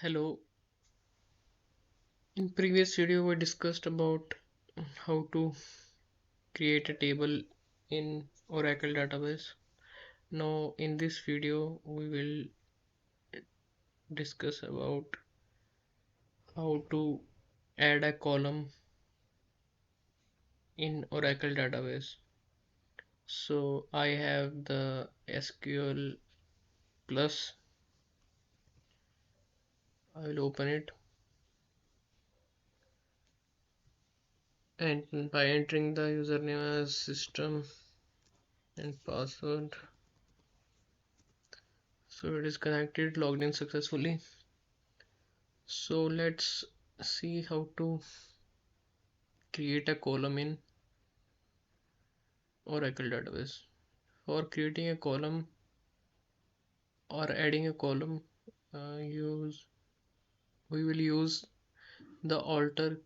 Hello. In previous video we discussed about how to create a table in Oracle database. Now in this video we will discuss about how to add a column in Oracle database. So I have the SQL plus. I will open it and by entering the username as system and password. So it is connected, logged in successfully. So let's see how to create a column in Oracle database. For creating a column or adding a column, use we will use the alter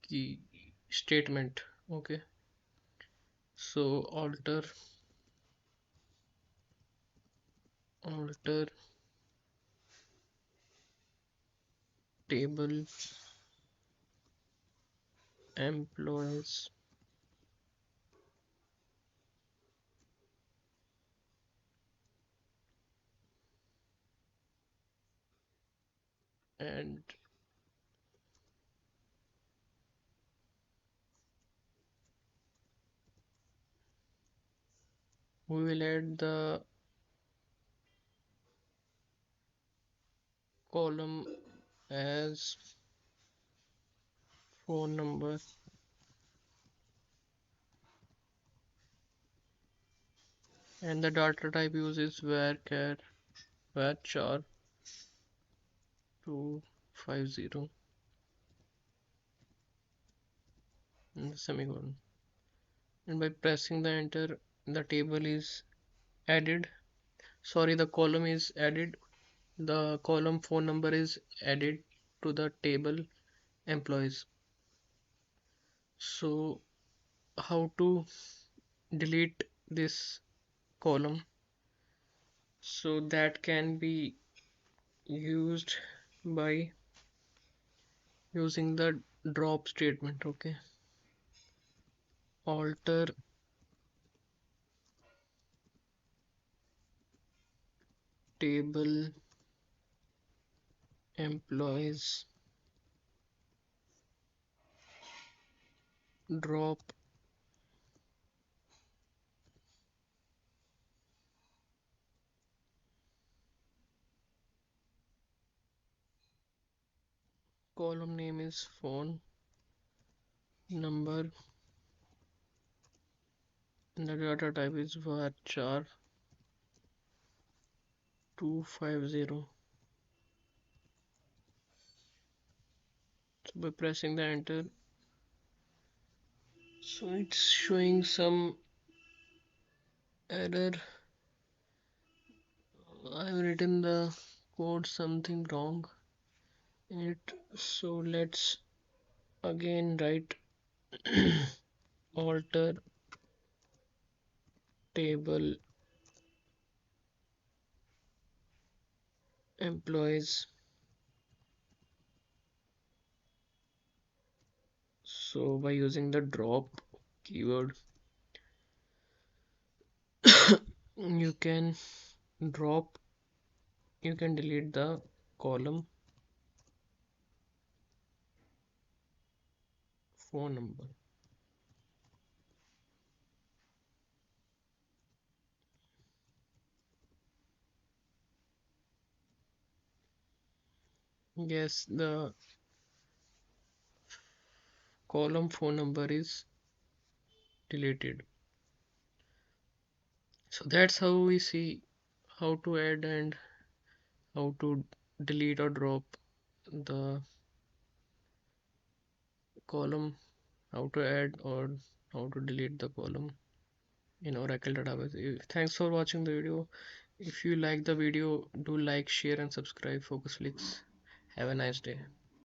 key statement. Okay, so alter table employees and we will add the column as phone number and the data type uses varchar varchar 250 and the semicolon, and by pressing the enter the table is added. Sorry, the column is added. The column phone number is added to the table employees. So how to delete this column? So that can be used by using the drop statement. Okay, alter table employees drop column name is phone number and the data type is varchar 250. So by pressing the enter, so it's showing some error. I've written the code something wrong in it. So let's again write alter table employees. So by using the drop keyword, you can drop, you can delete the column phone number. Yes, the column phone number is deleted. So that's how we see how to add and how to delete or drop the column, how to add or how to delete the column in Oracle database. Thanks for watching the video. If you like the video, do like, share and subscribe Focus Flix. Have a nice day.